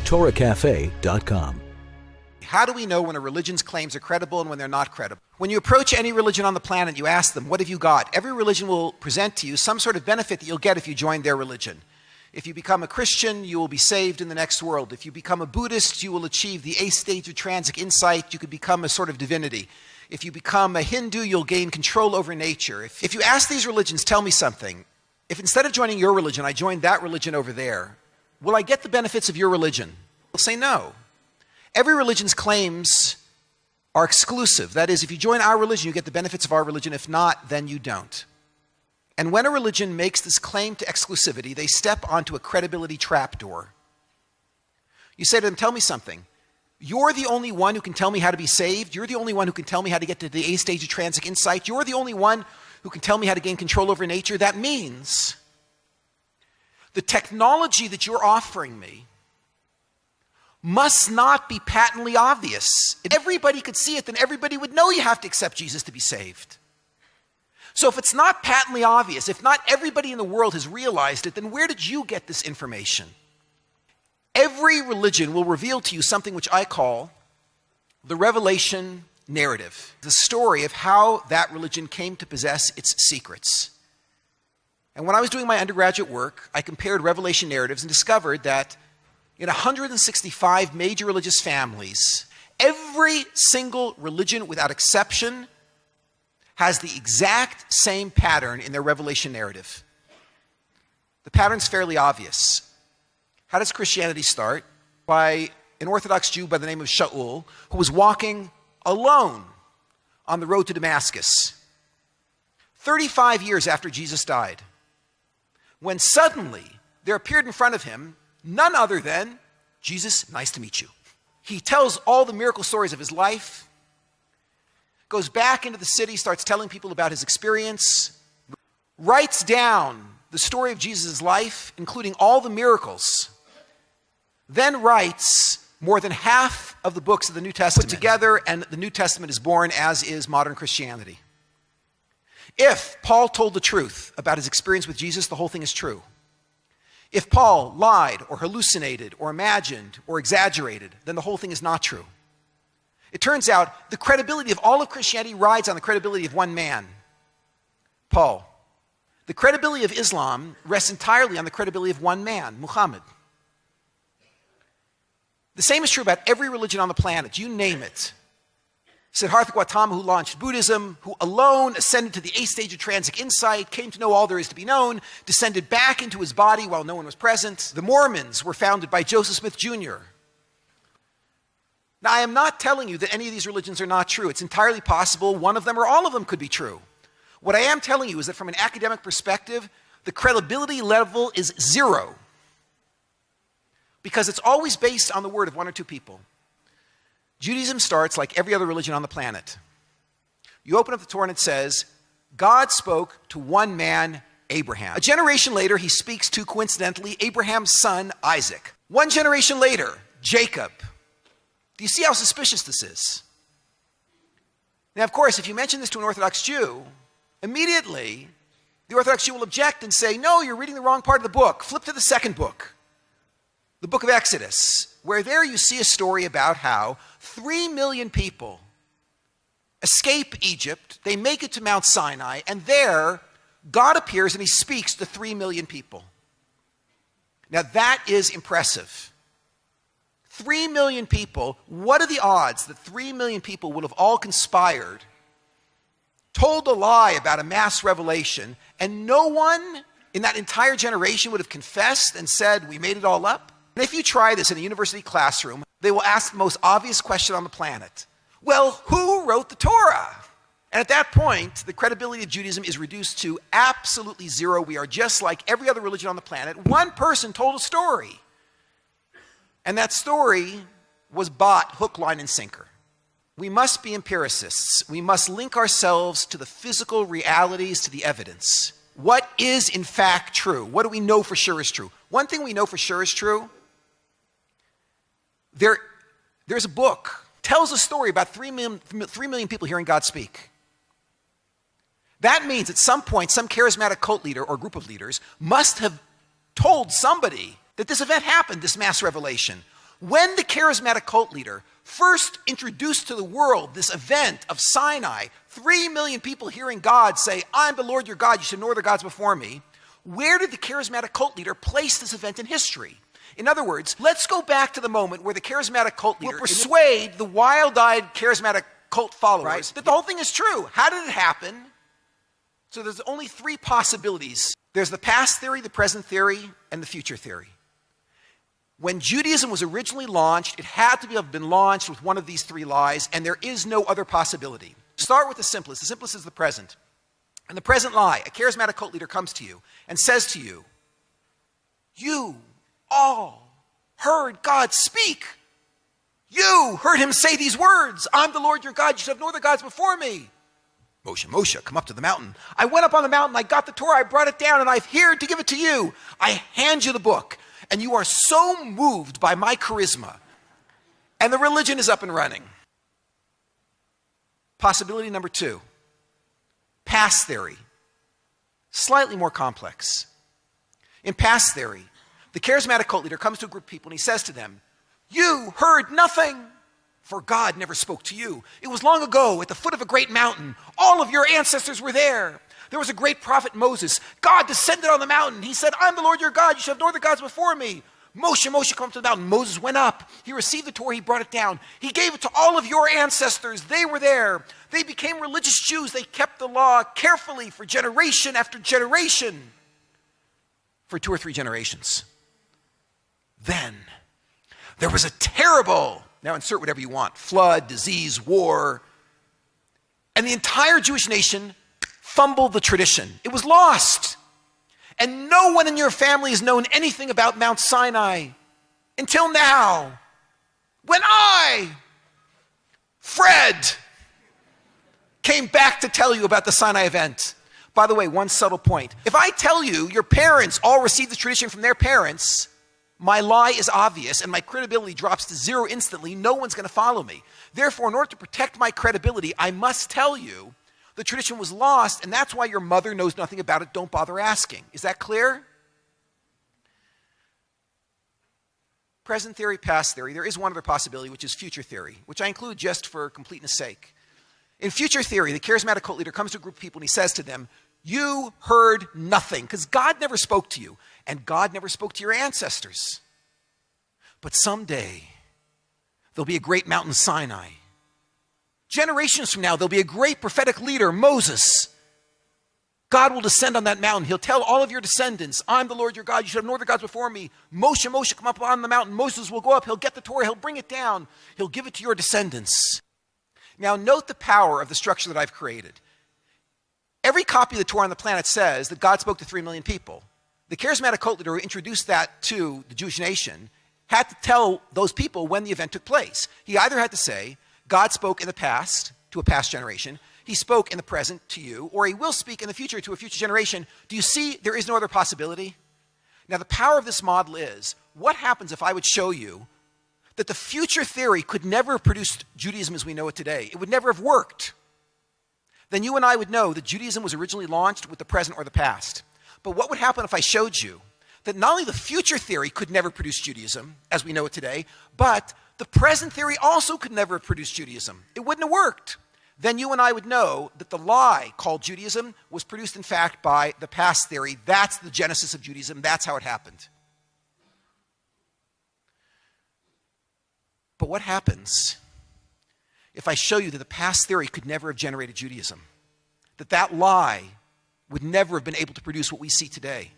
torahcafe.com. How do we know when a religion's claims are credible and when they're not credible? When you approach any religion on the planet, you ask them, what have you got? Every religion will present to you some sort of benefit that you'll get if you join their religion. If you become a Christian, you will be saved in the next world. If you become a Buddhist, you will achieve the 8th stage of transic insight. You could become a sort of divinity. If you become a Hindu, you'll gain control over nature. If you ask these religions, tell me something. If instead of joining your religion, I joined that religion over there, will I get the benefits of your religion? They'll say no. Every religion's claims are exclusive. That is, if you join our religion, you get the benefits of our religion. If not, then you don't. And when a religion makes this claim to exclusivity, they step onto a credibility trapdoor. You say to them, tell me something. You're the only one who can tell me how to be saved. You're the only one who can tell me how to get to the 8th stage of transic insight. You're the only one who can tell me how to gain control over nature. That means the technology that you're offering me must not be patently obvious. If everybody could see it, then everybody would know you have to accept Jesus to be saved. So if it's not patently obvious, if not everybody in the world has realized it, then where did you get this information? Every religion will reveal to you something which I call the revelation narrative, the story of how that religion came to possess its secrets. And when I was doing my undergraduate work, I compared revelation narratives and discovered that in 165 major religious families, every single religion without exception has the exact same pattern in their revelation narrative. The pattern's fairly obvious. How does Christianity start? By an Orthodox Jew by the name of Shaul, who was walking alone on the road to Damascus, 35 years after Jesus died, when suddenly there appeared in front of him none other than Jesus. Nice to meet you. He tells all the miracle stories of his life, goes back into the city, starts telling people about his experience, writes down the story of Jesus' life, including all the miracles, then writes more than half of the books of the New Testament put together, and the New Testament is born, as is modern Christianity. If Paul told the truth about his experience with Jesus, the whole thing is true. If Paul lied or hallucinated or imagined or exaggerated, then the whole thing is not true. It turns out the credibility of all of Christianity rides on the credibility of one man, Paul. The credibility of Islam rests entirely on the credibility of one man, Muhammad. The same is true about every religion on the planet. You name it. Siddhartha Gautama, who launched Buddhism, who alone ascended to the 8th stage of transic insight, came to know all there is to be known, descended back into his body while no one was present. The Mormons were founded by Joseph Smith Jr. Now, I am not telling you that any of these religions are not true. It's entirely possible one of them or all of them could be true. What I am telling you is that from an academic perspective, the credibility level is 0. Because it's always based on the word of one or two people. Judaism starts like every other religion on the planet. You open up the Torah and it says, God spoke to one man, Abraham. A generation later, he speaks to, coincidentally, Abraham's son, Isaac. One generation later, Jacob. Do you see how suspicious this is? Now, of course, if you mention this to an Orthodox Jew, immediately the Orthodox Jew will object and say, no, you're reading the wrong part of the book. Flip to the second book, the book of Exodus, where there you see a story about how 3 million people escape Egypt, they make it to Mount Sinai, and there God appears and he speaks to 3 million people. Now that is impressive. 3 million people, what are the odds that 3 million people would have all conspired, told a lie about a mass revelation, and no one in that entire generation would have confessed and said, we made it all up? And if you try this in a university classroom, they will ask the most obvious question on the planet. Well, who wrote the Torah? And at that point, the credibility of Judaism is reduced to absolutely 0. We are just like every other religion on the planet. One person told a story. And that story was bought hook, line, and sinker. We must be empiricists. We must link ourselves to the physical realities, to the evidence. What is in fact true? What do we know for sure is true? One thing we know for sure is true. There's a book, tells a story about 3 million people hearing God speak. That means at some point, some charismatic cult leader or group of leaders must have told somebody that this event happened, this mass revelation. When the charismatic cult leader first introduced to the world this event of Sinai, 3 million people hearing God say, I'm the Lord your God, you should have no other gods before me, where did the charismatic cult leader place this event in history? In other words, let's go back to the moment where the charismatic cult leader will persuade the wild-eyed charismatic cult followers that the whole thing is true. How did it happen? So there's only 3 possibilities. There's the past theory, the present theory, and the future theory. When Judaism was originally launched, it had to have been launched with one of these 3 lies, and there is no other possibility. Start with the simplest. The simplest is the present. In the present lie, a charismatic cult leader comes to you and says to you, you all heard God speak. You heard him say these words, I'm the Lord your God, you should have no other gods before me. Moshe, come up to the mountain. I went up on the mountain, I got the Torah, I brought it down, and I've here to give it to you. I hand you the book, and you are so moved by my charisma, and the religion is up and running. Possibility number 2, past theory, slightly more complex. In past theory, the charismatic cult leader comes to a group of people and he says to them, you heard nothing, for God never spoke to you. It was long ago at the foot of a great mountain. All of your ancestors were there. There was a great prophet Moses. God descended on the mountain. He said, I'm the Lord your God. You shall have no other gods before me. Moshe, come up to the mountain. Moses went up. He received the Torah. He brought it down. He gave it to all of your ancestors. They were there. They became religious Jews. They kept the law carefully for generation after generation. For 2 or 3 generations. Then there was a terrible, now insert whatever you want, flood, disease, war, and the entire Jewish nation fumbled the tradition. It was lost. And no one in your family has known anything about Mount Sinai until now, when I, Fred, came back to tell you about the Sinai event. By the way, one subtle point. If I tell you your parents all received the tradition from their parents, my lie is obvious and my credibility drops to 0 instantly. No one's going to follow me. Therefore, in order to protect my credibility, I must tell you the tradition was lost, and that's why your mother knows nothing about it. Don't bother asking. Is that clear? Present theory, past theory. There is one other possibility, which is future theory, which I include just for completeness sake. In future theory, the charismatic cult leader comes to a group of people and he says to them, you heard nothing, because God never spoke to you, and God never spoke to your ancestors. But someday, there'll be a great mountain Sinai. Generations from now, there'll be a great prophetic leader, Moses. God will descend on that mountain. He'll tell all of your descendants, I'm the Lord your God, you should have no other gods before me. Moshe, come up on the mountain. Moses will go up, he'll get the Torah, he'll bring it down. He'll give it to your descendants. Now note the power of the structure that I've created. Every copy of the Torah on the planet says that God spoke to 3 million people. The charismatic cult leader who introduced that to the Jewish nation had to tell those people when the event took place. He either had to say, God spoke in the past to a past generation, he spoke in the present to you, or he will speak in the future to a future generation. Do you see there is no other possibility? Now the power of this model is, what happens if I would show you that the future theory could never have produced Judaism as we know it today? It would never have worked. Then you and I would know that Judaism was originally launched with the present or the past. But what would happen if I showed you that not only the future theory could never produce Judaism as we know it today, but the present theory also could never have produced Judaism? It wouldn't have worked. Then you and I would know that the lie called Judaism was produced, in fact, by the past theory. That's the genesis of Judaism. That's how it happened. But what happens if I show you that the past theory could never have generated Judaism? That lie would never have been able to produce what we see today?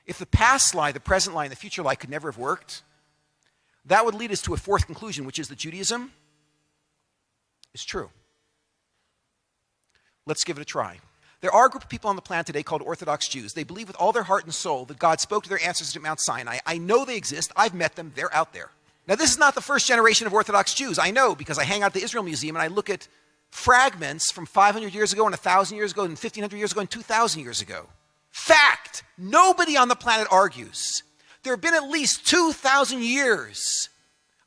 If the past lie, the present lie, and the future lie could never have worked, that would lead us to a 4th conclusion, which is that Judaism is true. Let's give it a try. There are a group of people on the planet today called Orthodox Jews. They believe with all their heart and soul that God spoke to their ancestors at Mount Sinai. I know they exist. I've met them. They're out there. Now, this is not the first generation of Orthodox Jews. I know, because I hang out at the Israel Museum and I look at fragments from 500 years ago and 1,000 years ago and 1,500 years ago and 2,000 years ago. Fact. Nobody on the planet argues. There have been at least 2,000 years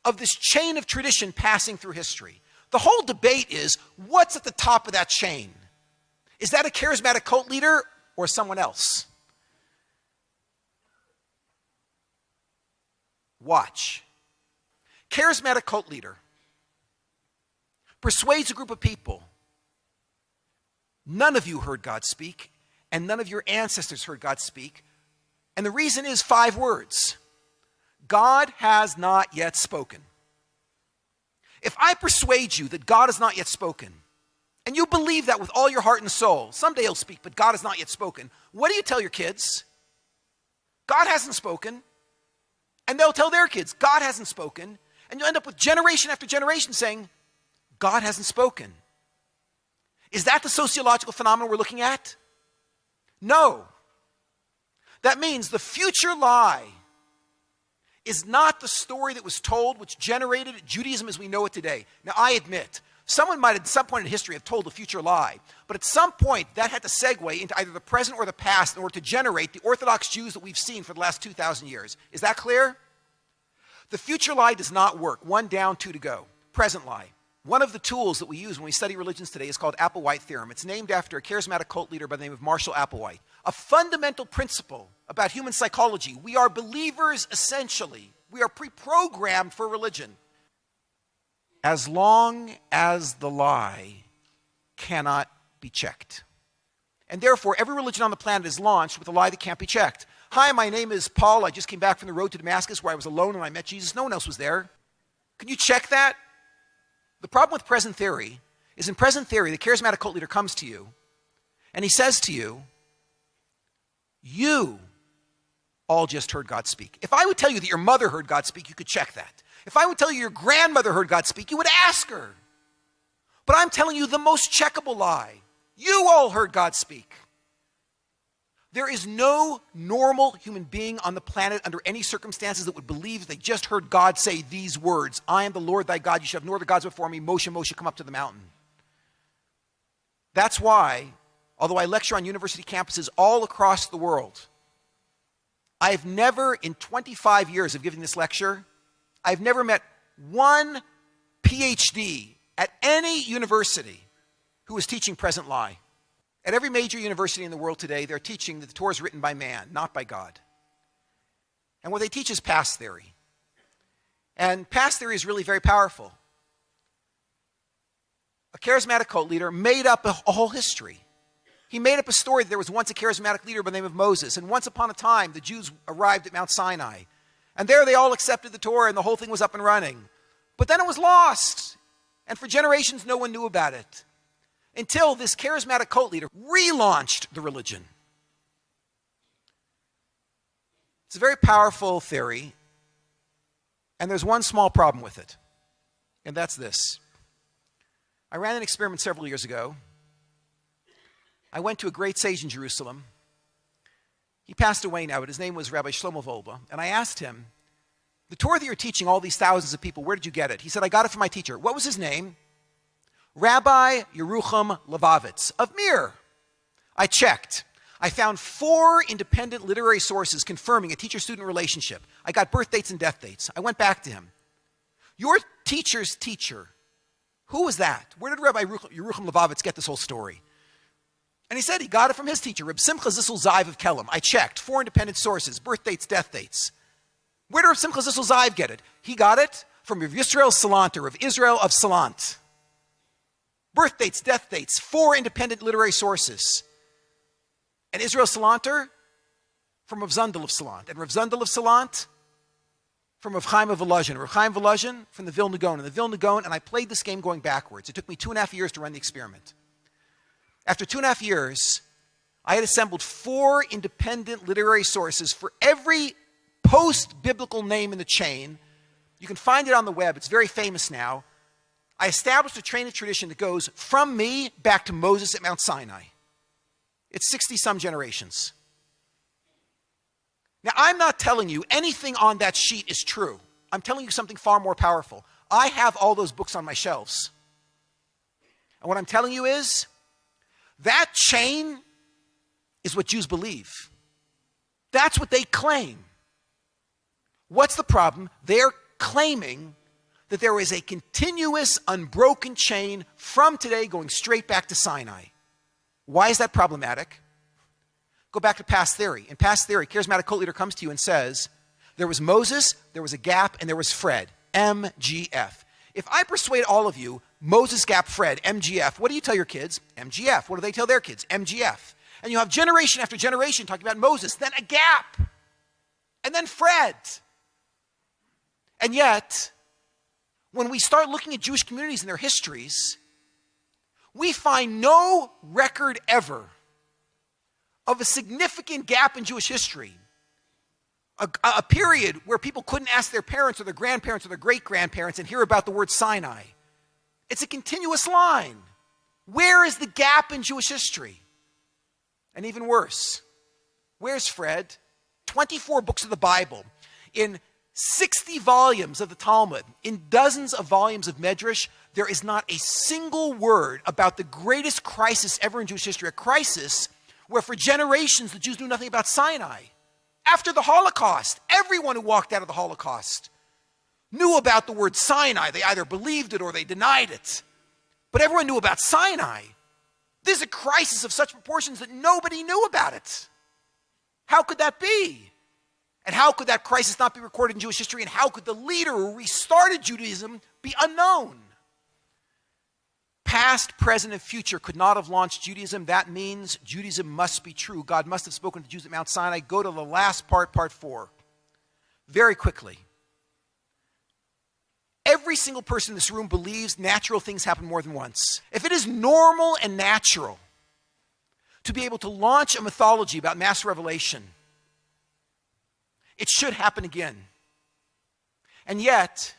of this chain of tradition passing through history. The whole debate is, what's at the top of that chain? Is that a charismatic cult leader or someone else? Watch. Charismatic cult leader persuades a group of people. None of you heard God speak, and none of your ancestors heard God speak. And the reason is 5 words. God has not yet spoken. If I persuade you that God has not yet spoken, and you believe that with all your heart and soul, someday he'll speak, but God has not yet spoken, what do you tell your kids? God hasn't spoken. And they'll tell their kids, God hasn't spoken. And you'll end up with generation after generation saying, God hasn't spoken. Is that the sociological phenomenon we're looking at? No. That means the future lie is not the story that was told which generated Judaism as we know it today. Now, I admit, someone might at some point in history have told a future lie, but at some point that had to segue into either the present or the past in order to generate the Orthodox Jews that we've seen for the last 2,000 years. Is that clear? The future lie does not work. 1 down, 2 to go. Present lie. One of the tools that we use when we study religions today is called Applewhite theorem. It's named after a charismatic cult leader by the name of Marshall Applewhite. A fundamental principle about human psychology. We are believers essentially. We are pre-programmed for religion. As long as the lie cannot be checked. And therefore, every religion on the planet is launched with a lie that can't be checked. Hi, my name is Paul. I just came back from the road to Damascus where I was alone and I met Jesus. No one else was there. Can you check that? The problem with present theory is in present theory, the charismatic cult leader comes to you and he says to you, you all just heard God speak. If I would tell you that your mother heard God speak, you could check that. If I would tell you your grandmother heard God speak, you would ask her. But I'm telling you the most checkable lie. You all heard God speak. There is no normal human being on the planet under any circumstances that would believe they just heard God say these words. I am the Lord thy God. You shall have no other gods before me. Moshe, Moshe, come up to the mountain. That's why, although I lecture on university campuses all across the world, I've never, in 25 years of giving this lecture, I've never met one PhD at any university who is teaching present lie. At every major university in the world today, they're teaching that the Torah is written by man, not by God. And what they teach is past theory. And past theory is really very powerful. A charismatic cult leader made up a whole history. He made up a story that there was once a charismatic leader by the name of Moses. And once upon a time, the Jews arrived at Mount Sinai. And there they all accepted the Torah and the whole thing was up and running. But then it was lost. And for generations, no one knew about it. Until this charismatic cult leader relaunched the religion. It's a very powerful theory. And there's one small problem with it. And that's this. I ran an experiment several years ago. I went to a great sage in Jerusalem. He passed away now, but his name was Rabbi Shlomo Volba. And I asked him, the Torah that you're teaching all these thousands of people, where did you get it? He said, I got it from my teacher. What was his name? Rabbi Yerucham Levovitz of Mir. I checked. I found 4 independent literary sources confirming a teacher-student relationship. I got birth dates and death dates. I went back to him. Your teacher's teacher, who was that? Where did Rabbi Yerucham Levovitz get this whole story? And he said he got it from his teacher, Reb Simcha Zissel Ziv of Kelm. I checked. 4 independent sources, birth dates, death dates. Where did Reb Simcha Zissel Ziv get it? He got it from Rav Yisrael Salant, or of Israel of Salant. Birth dates, death dates, 4 independent literary sources. And Israel Salanter from Rav Zundel of Salant. And Rav Zundel of Salant from Rav Chaim of Volozhin. Rav Chaim Volozhin from the Vilna Gaon. And the Vilna Gaon, and I played this game going backwards. It took me 2.5 years to run the experiment. After 2.5 years, I had assembled 4 independent literary sources for every post-biblical name in the chain. You can find it on the web. It's very famous now. I established a train of tradition that goes from me back to Moses at Mount Sinai. It's 60-some generations. Now, I'm not telling you anything on that sheet is true. I'm telling you something far more powerful. I have all those books on my shelves. And what I'm telling you is, that chain is what Jews believe. That's what they claim. What's the problem? They're claiming that there is a continuous, unbroken chain from today going straight back to Sinai. Why is that problematic? Go back to past theory. In past theory, charismatic cult leader comes to you and says, There was Moses, there was a gap, and there was Fred, MGF. If I persuade all of you, Moses, gap, Fred, MGF, what do you tell your kids? MGF. What do they tell their kids? MGF. And you have generation after generation talking about Moses, then a gap, and then Fred. And yet, when we start looking at Jewish communities and their histories, we find no record ever of a significant gap in Jewish history, a period where people couldn't ask their parents or their grandparents or their great-grandparents and hear about the word Sinai. It's a continuous line. Where is the gap in Jewish history? And even worse, where's Fred? 24 books of the Bible, in 60 volumes of the Talmud, in dozens of volumes of Medrash, there is not a single word about the greatest crisis ever in Jewish history, a crisis where for generations the Jews knew nothing about Sinai. After the Holocaust, everyone who walked out of the Holocaust knew about the word Sinai. They either believed it or they denied it. But everyone knew about Sinai. This is a crisis of such proportions that nobody knew about it. How could that be? And how could that crisis not be recorded in Jewish history? And how could the leader who restarted Judaism be unknown? Past, present, and future could not have launched Judaism. That means Judaism must be true. God must have spoken to the Jews at Mount Sinai. Go to the last part, part 4. Very quickly. Every single person in this room believes natural things happen more than once. If it is normal and natural to be able to launch a mythology about mass revelation, it should happen again. And yet,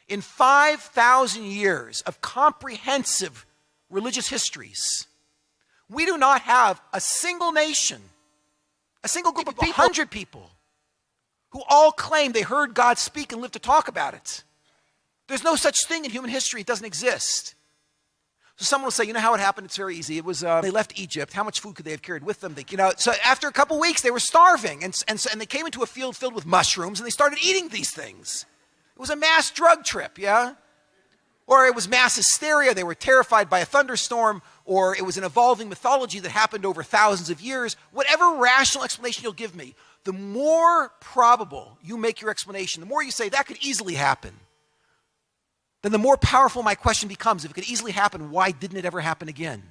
in 5,000 years of comprehensive religious histories, we do not have a single nation, a single group of people, 100 people, who all claim they heard God speak and lived to talk about it. There's no such thing in human history. It doesn't exist. So someone will say, you know how it happened? It's very easy. It was, they left Egypt. How much food could they have carried with them? So after a couple weeks, they were starving. And they came into a field filled with mushrooms, and they started eating these things. It was a mass drug trip, yeah? Or it was mass hysteria. They were terrified by a thunderstorm. Or it was an evolving mythology that happened over thousands of years. Whatever rational explanation you'll give me, the more probable you make your explanation, the more you say that could easily happen, then the more powerful my question becomes. If it could easily happen, why didn't it ever happen again?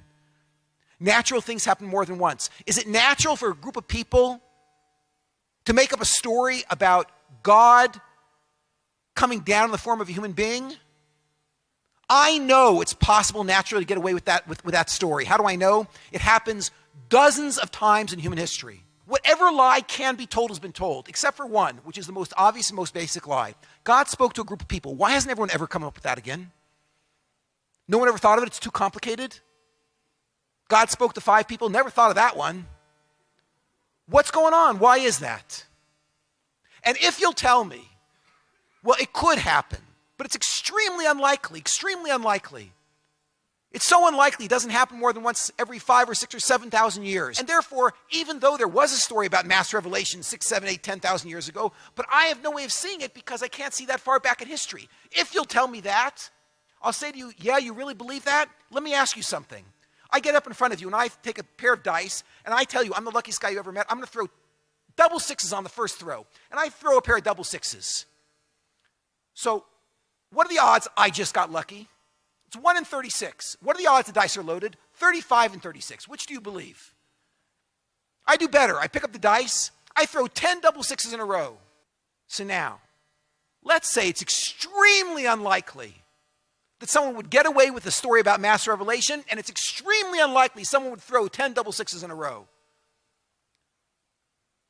Natural things happen more than once. Is it natural for a group of people to make up a story about God coming down in the form of a human being? I know it's possible naturally to get away with that story. How do I know? It happens dozens of times in human history. Whatever lie can be told has been told, except for one, which is the most obvious and most basic lie. God spoke to a group of people. Why hasn't everyone ever come up with that again? No one ever thought of it? It's too complicated? God spoke to 5 people, never thought of that one. What's going on? Why is that? And if you'll tell me, well, it could happen, but it's extremely unlikely, extremely unlikely. It's so unlikely it doesn't happen more than once every 5 or 6 or 7,000 years. And therefore, even though there was a story about mass revelation 6, 7, 8, 10,000 years ago, but I have no way of seeing it because I can't see that far back in history. If you'll tell me that, I'll say to you, yeah, you really believe that? Let me ask you something. I get up in front of you and I take a pair of dice and I tell you I'm the luckiest guy you ever met. I'm going to throw double sixes on the first throw. And I throw a pair of double sixes. So what are the odds I just got lucky? It's 1 in 36. What are the odds the dice are loaded? 35 and 36. Which do you believe? I do better. I pick up the dice. I throw 10 double sixes in a row. So now, let's say it's extremely unlikely that someone would get away with a story about mass revelation, and it's extremely unlikely someone would throw 10 double sixes in a row.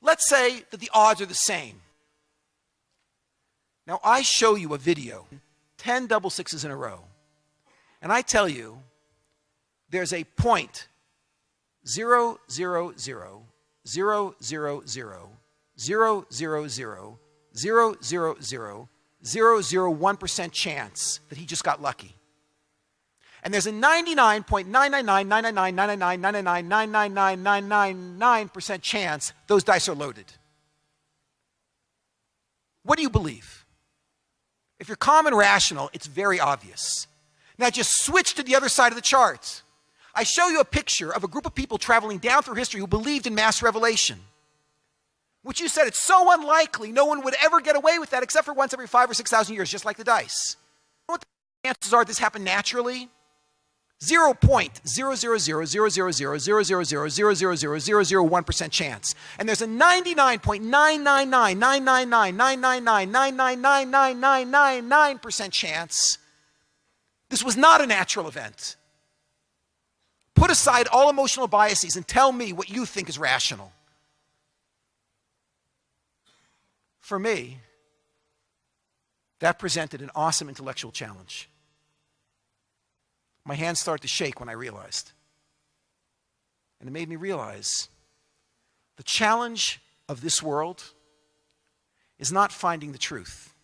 Let's say that the odds are the same. Now, I show you a video, 10 double sixes in a row. And I tell you, there's a 0.00000000000000001% chance that he just got lucky. And there's a 99.999999999999999% chance those dice are loaded. What do you believe? If you're calm and rational, it's very obvious. Now just switch to the other side of the chart. I show you a picture of a group of people traveling down through history who believed in mass revelation. which you said it's so unlikely no one would ever get away with that except for once every 5,000 or 6,000 years, just like the dice. You know what the chances are this happened naturally? 0.00000000000000001% chance. And there's a 99.9999999999999% chance this was not a natural event. Put aside all emotional biases and tell me what you think is rational. For me, that presented an awesome intellectual challenge. My hands started to shake when I realized. And it made me realize the challenge of this world is not finding the truth.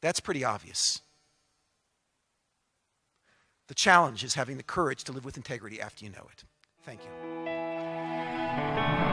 That's pretty obvious. The challenge is having the courage to live with integrity after you know it. Thank you.